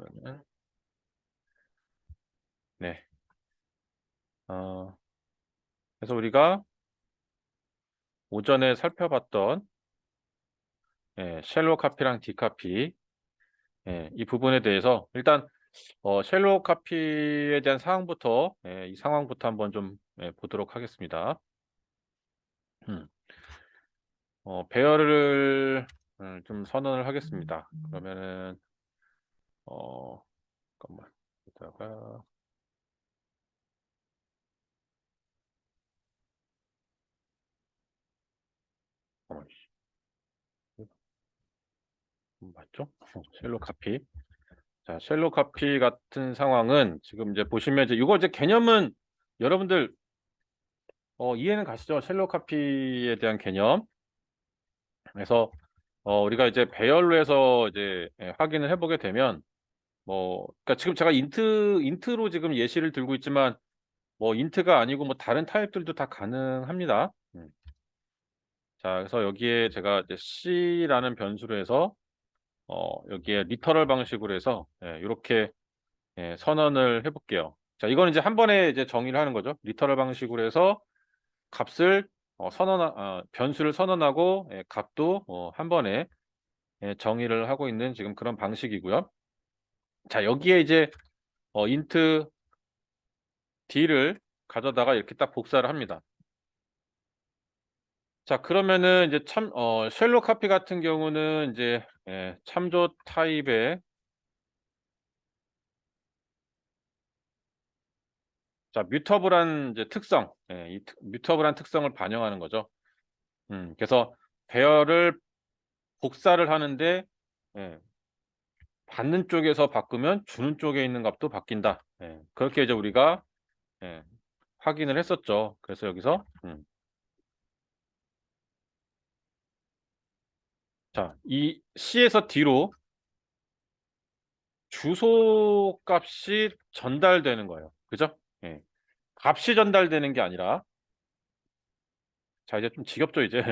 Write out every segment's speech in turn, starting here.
그러면 네. 어, 그래서 우리가 오전에 살펴봤던 쉘로 카피랑 디카피 이 부분에 대해서 일단 쉘로 카피에 대한 상황부터 이 상황부터 한번 좀 보도록 하겠습니다. 배열을 좀 선언을 하겠습니다. 그러면은 잠깐만 여기다가 맞죠? 쉘로 카피. 자, 쉘로 카피 같은 상황은 지금 이제 보시면 이제 이거 이제 개념은 여러분들 이해는 가시죠? 쉘로 카피에 대한 개념. 그래서 우리가 이제 배열로 해서 이제 확인을 해보게 되면 그러니까 지금 제가 인트로 지금 예시를 들고 있지만 인트가 아니고 다른 타입들도 다 가능합니다. 자, 그래서 여기에 제가 이제 C라는 변수로 해서 여기에 리터럴 방식으로 해서 요렇게 선언을 해볼게요. 자, 이거는 이제 한 번에 이제 정의를 하는 거죠. 리터럴 방식으로 해서 값을 변수를 선언하고 값도 한 번에 정의를 하고 있는 지금 그런 방식이고요. 자, 여기에 이제 int d를 가져다가 이렇게 딱 복사를 합니다. 자, 그러면은 이제 쉘로 카피 같은 경우는 이제 참조 타입의 자, 뮤터블한 이제 특성, 이 뮤터블한 특성을 반영하는 거죠. 그래서 배열을 복사를 하는데 받는 쪽에서 바꾸면 주는 쪽에 있는 값도 바뀐다. 그렇게 이제 우리가 예, 확인을 했었죠. 그래서 여기서 자, 이 C에서 D로 주소 값이 전달되는 거예요. 그죠? 값이 전달되는 게 아니라 자, 이제 좀 지겹죠, 이제.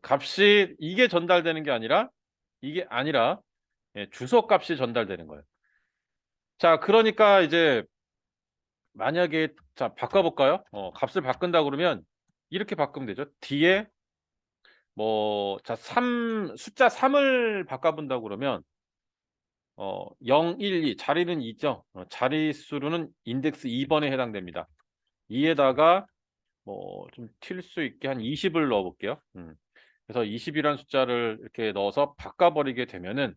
값이 이게 전달되는 게 아니라 이게 아니라 주소 값이 전달되는 거예요. 자, 그러니까 이제 만약에 자, 바꿔 볼까요? 값을 바꾼다 그러면 이렇게 바꾸면 되죠. D에 자, 숫자 3을 바꿔 본다고 그러면 0, 1, 2 자리는 2죠. 자릿수로는 인덱스 2번에 해당됩니다. 2에다가 좀 튈 수 있게 한 20을 넣어 볼게요. 그래서 20이라는 숫자를 이렇게 넣어서 바꿔 버리게 되면은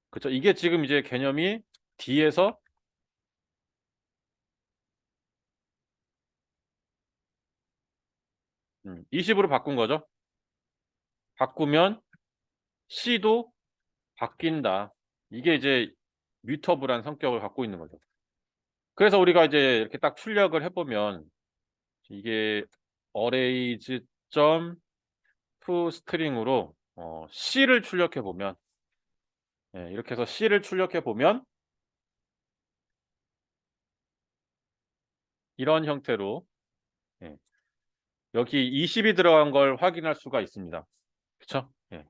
그쵸. 이게 지금 이제 개념이 D에서 20으로 바꾼 거죠. 바꾸면 C도 바뀐다. 이게 이제 뮤터블한 성격을 갖고 있는 거죠. 그래서 우리가 이제 이렇게 딱 출력을 해 보면 이게 arrays 점 toString으로 C를 출력해 보면 이렇게 해서 C를 출력해 보면 이런 형태로 예 여기 20이 들어간 걸 확인할 수가 있습니다. 그쵸? 예.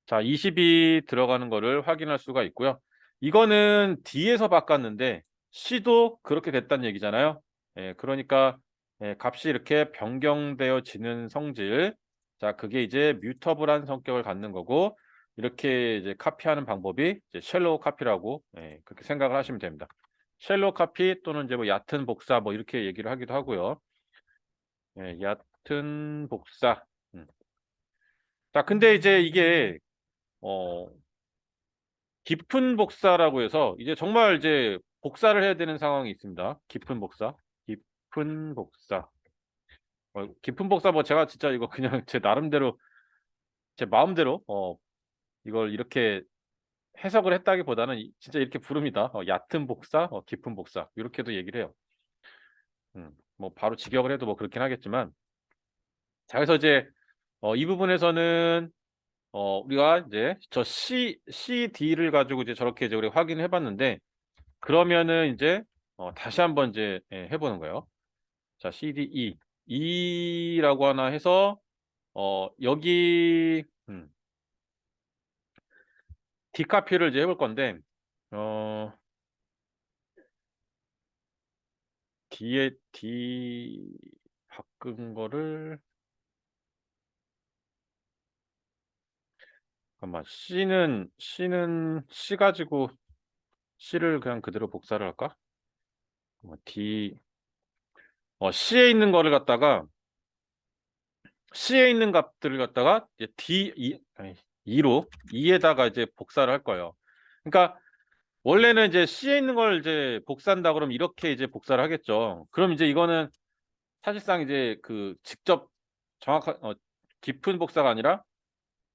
자, 20이 들어가는 거를 확인할 수가 있고요. 이거는 D에서 바꿨는데 C도 그렇게 됐다는 얘기잖아요. 그러니까 값이 이렇게 변경되어지는 성질. 자, 그게 이제 뮤터블한 성격을 갖는 거고 이렇게 이제 카피하는 방법이 이제 쉘로우 카피라고 그렇게 생각을 하시면 됩니다. 쉘로우 카피 또는 이제 얕은 복사 이렇게 얘기를 하기도 하고요. 얕은 복사. 자, 근데 이제 이게 어 깊은 복사라고 해서 이제 정말 이제 복사를 해야 되는 상황이 있습니다. 깊은 복사. 깊은 복사. 깊은 복사 제가 진짜 이거 그냥 제 나름대로 제 마음대로 이걸 이렇게 해석을 했다기보다는 진짜 이렇게 부릅니다. 얕은 복사, 깊은 복사 이렇게도 얘기를 해요. 바로 직역을 해도 그렇긴 하겠지만 자, 그래서 이제 이 부분에서는 우리가 이제 저 CD를 가지고 이제 저렇게 이제 우리 확인을 해봤는데 그러면은 이제 다시 한번 이제 해보는 거예요. 자, CDE E라고 하나 해서 여기 D 카피를 이제 해볼 건데, D에 D 바꾼 거를, 잠깐만, C는 C 가지고 C를 그냥 그대로 복사를 할까? D, C에 있는 거를 갖다가, C에 있는 값들을 갖다가 이제 아니, 2에다가 이제 복사를 할 거예요. 그러니까 원래는 이제 C에 있는 걸 이제 복사한다 그러면 이렇게 이제 복사를 하겠죠. 그럼 이제 이거는 사실상 이제 그 직접 정확한 깊은 복사가 아니라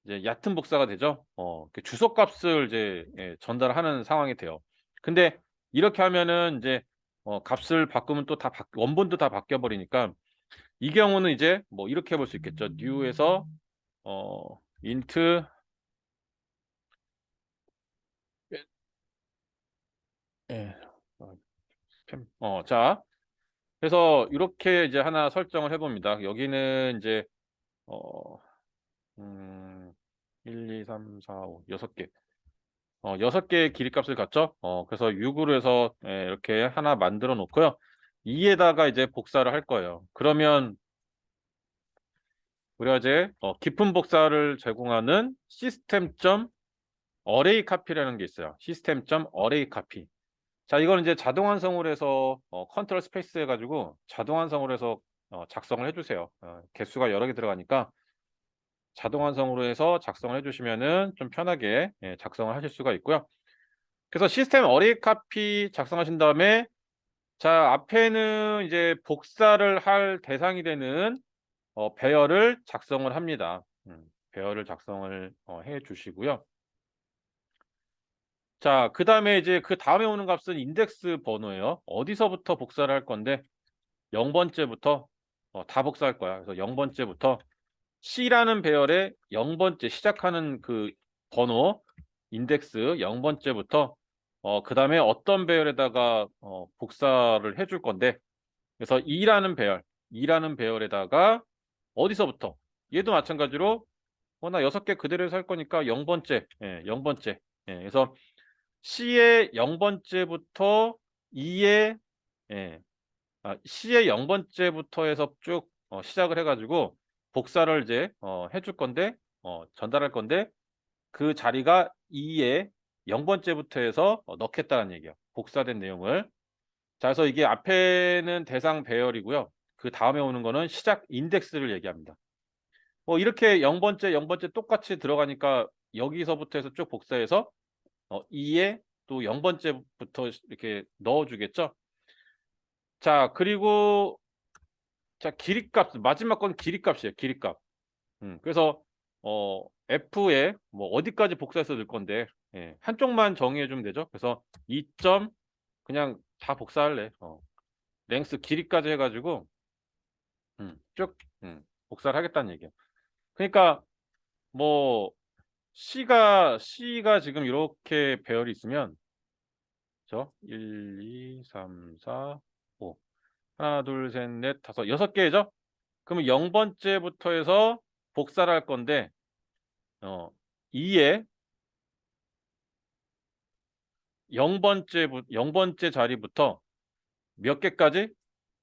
이제 얕은 복사가 되죠. 그 주소값을 이제 전달하는 상황이 돼요. 근데 이렇게 하면은 이제 값을 바꾸면 또 다 원본도 다 바뀌어 버리니까 이 경우는 이제 뭐 이렇게 볼 수 있겠죠. new에서 int 예. 자, 그래서 이렇게 이제 하나 설정을 해봅니다. 여기는 이제 어, 1, 2, 3, 4, 5, 6개. 6개의 길이값을 갖죠. 그래서 6으로 해서 이렇게 하나 만들어 놓고요. 2에다가 이제 복사를 할 거예요. 그러면 우리가 이제 깊은 복사를 제공하는 system.array copy라는 게 있어요. system.array copy. 자, 이거는 이제 자동 완성을 해서 컨트롤 스페이스 해가지고 자동 완성을 해서 작성을 해주세요. 개수가 여러 개 들어가니까 자동 완성으로 해서 작성을 해주시면은 좀 편하게 작성을 하실 수가 있고요. 그래서 시스템 어레이 카피 작성하신 다음에 자, 앞에는 이제 복사를 할 대상이 되는 배열을 작성을 합니다. 배열을 작성을 해 주시고요. 자, 그 다음에 이제 그 다음에 오는 값은 인덱스 번호예요. 어디서부터 복사를 할 건데 0번째부터 다 복사할 거야. 그래서 0번째부터 C라는 배열의 0번째 시작하는 그 번호 인덱스 0번째부터 그 다음에 어떤 배열에다가 복사를 해줄 건데 그래서 2라는 배열에다가 어디서부터 얘도 마찬가지로 나 6개 그대로 살 거니까 0번째 0번째 그래서 C의 0번째부터 2의 C의 0번째부터 해서 쭉 시작을 해가지고 복사를 이제 해줄 건데 전달할 건데 그 자리가 2의 0번째부터 해서 넣겠다는 얘기예요. 복사된 내용을. 자, 그래서 이게 앞에는 대상 배열이고요. 그 다음에 오는 거는 시작 인덱스를 얘기합니다. 이렇게 0번째, 0번째 똑같이 들어가니까 여기서부터 해서 쭉 복사해서 2에 또 0번째부터 이렇게 넣어주겠죠. 자, 그리고 자, 길이값 마지막 건 길이값이에요. 길이값. 그래서 F에 뭐 어디까지 복사해서 넣을 건데 한쪽만 정의해 주면 되죠. 그래서 2점 그냥 다 복사할래. 랭스 길이까지 해가지고 쭉 복사를 하겠다는 얘기예요. 그러니까 뭐 C가 지금 이렇게 배열이 있으면 그죠? 1, 2, 3, 4, 5 하나, 둘, 셋, 넷, 다섯, 6개죠? 그러면 0번째부터 해서 복사를 할 건데 2에 0번째 자리부터 몇 개까지?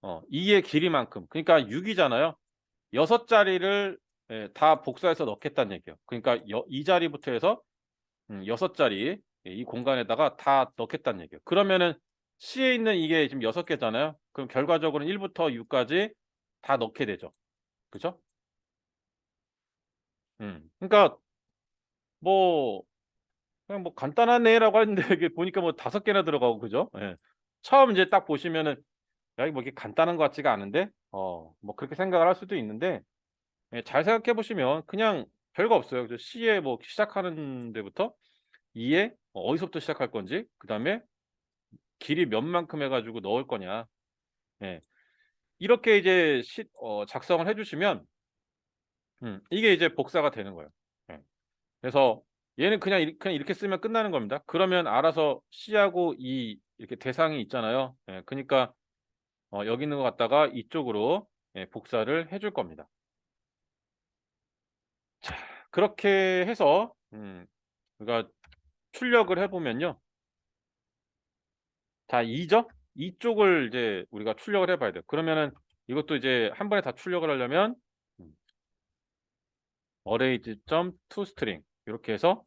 2의 길이만큼. 그러니까 6이잖아요. 6자리를 다 복사해서 넣겠다는 얘기예요. 그러니까 이 자리부터 해서 6자리 이 공간에다가 다 넣겠다는 얘기예요. 그러면은 C에 있는 이게 지금 6개잖아요. 그럼 결과적으로는 1부터 6까지 다 넣게 되죠. 그죠? 그러니까 뭐 그냥 뭐 간단하네라고 하는데 이게 보니까 뭐 5개나 들어가고 그죠? 예. 처음 이제 딱 보시면은 야, 이거 뭐 이게 간단한 것 같지가 않은데 뭐 그렇게 생각을 할 수도 있는데 잘 생각해 보시면 그냥 별거 없어요. 그죠? C에 뭐 시작하는 데부터 2에 어디서부터 시작할 건지 그다음에 길이 몇만큼 해 가지고 넣을 거냐. 예. 이렇게 이제 작성을 해 주시면 이게 이제 복사가 되는 거예요. 예. 그래서 얘는 그냥 이렇게 쓰면 끝나는 겁니다. 그러면 알아서 C하고 E 이렇게 대상이 있잖아요. 그니까 여기 있는 것 갖다가 이쪽으로 복사를 해줄 겁니다. 자, 그렇게 해서 우리가 출력을 해보면요. 다 2죠? 이쪽을 이제 우리가 출력을 해봐야 돼요. 그러면은 이것도 이제 한 번에 다 출력을 하려면 arrays.toString 이렇게 해서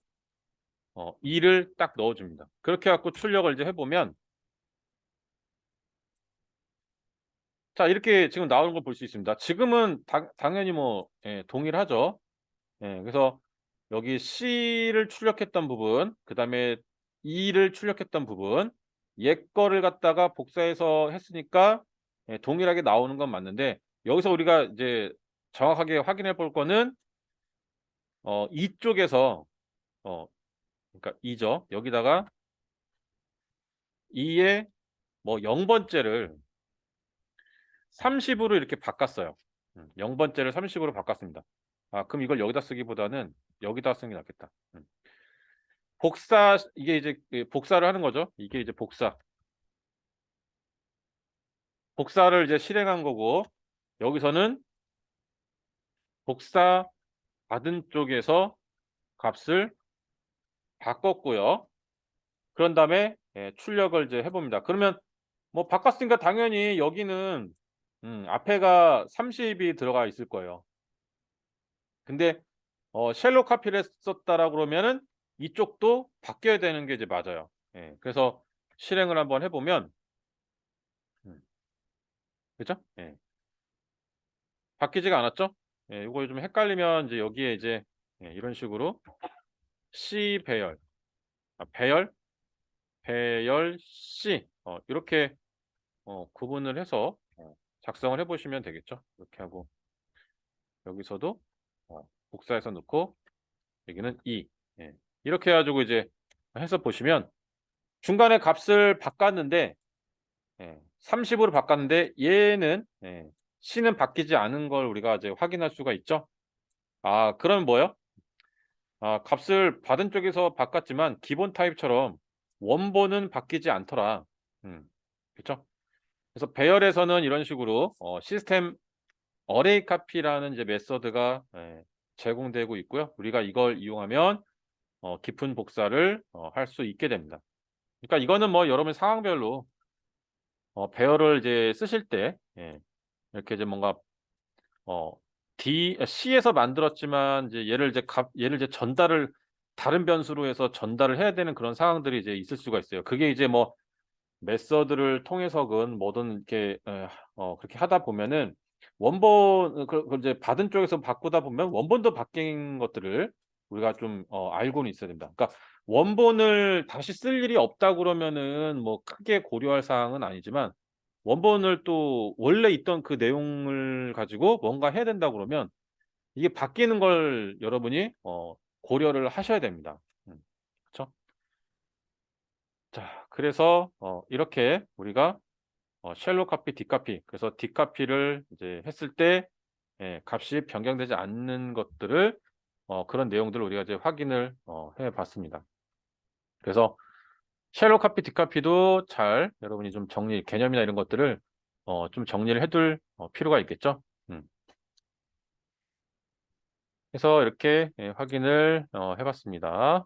2를 딱 넣어줍니다. 그렇게 해갖고 출력을 이제 해보면 자 이렇게 지금 나오는 걸 볼 수 있습니다. 지금은 당연히 뭐 동일하죠. 그래서 여기 C를 출력했던 부분, 그 다음에 E를 출력했던 부분, 옛 거를 갖다가 복사해서 했으니까 동일하게 나오는 건 맞는데 여기서 우리가 이제 정확하게 확인해 볼 거는 이쪽에서 그러니까 2죠. 여기다가 2의 뭐 0번째를 30으로 이렇게 바꿨어요. 0번째를 30으로 바꿨습니다. 아, 그럼 이걸 여기다 쓰기보다는 여기다 쓰는 게 낫겠다. 복사, 이게 이제 복사를 하는 거죠. 이게 이제 복사를 이제 실행한 거고, 여기서는 복사 받은 쪽에서 값을 바꿨고요. 그런 다음에 출력을 이제 해봅니다. 그러면 뭐 바꿨으니까 당연히 여기는 앞에가 30이 들어가 있을 거예요. 근데 쉘로 카피를 했었다라고 그러면은 이쪽도 바뀌어야 되는 게 이제 맞아요. 그래서 실행을 한번 해보면 그죠? 바뀌지가 않았죠? 이거 좀 헷갈리면 이제 여기에 이제 이런 식으로 C 배열, 배열, 배열 C 이렇게 구분을 해서 작성을 해보시면 되겠죠? 이렇게 하고 여기서도 복사해서 넣고 여기는 E 이렇게 해가지고 이제 해서 보시면 중간에 값을 바꿨는데 30으로 바꿨는데 얘는 C는 바뀌지 않은 걸 우리가 이제 확인할 수가 있죠. 아, 그럼 뭐요? 아, 값을 받은 쪽에서 바꿨지만 기본 타입처럼 원본은 바뀌지 않더라. 그렇죠? 그래서 배열에서는 이런 식으로 시스템 어레이 카피라는 이제 메서드가 제공되고 있고요. 우리가 이걸 이용하면 깊은 복사를 할 수 있게 됩니다. 그러니까 이거는 뭐 여러분 상황별로 배열을 이제 쓰실 때 이렇게 이제 뭔가 C에서 만들었지만 이제 얘를 이제 전달을 다른 변수로 해서 전달을 해야 되는 그런 상황들이 이제 있을 수가 있어요. 그게 이제 뭐 메서드를 통해서건 뭐든 이렇게 그렇게 하다 보면은 원본 그 이제 받은 쪽에서 바꾸다 보면 원본도 바뀐 것들을 우리가 좀 알고는 있어야 됩니다. 그러니까 원본을 다시 쓸 일이 없다 그러면은 뭐 크게 고려할 사항은 아니지만 원본을 또 원래 있던 그 내용을 가지고 뭔가 해야 된다 그러면 이게 바뀌는 걸 여러분이 고려를 하셔야 됩니다. 그쵸? 자, 그래서 이렇게 우리가 쉘로 카피, 딥카피, 그래서 딥카피를 이제 했을 때 값이 변경되지 않는 것들을 그런 내용들을 우리가 이제 확인을 해봤습니다. 그래서 쉘로 카피, 딥카피도 잘 여러분이 좀 개념이나 이런 것들을 좀 정리를 해둘 필요가 있겠죠. 그래서 이렇게 확인을 해봤습니다.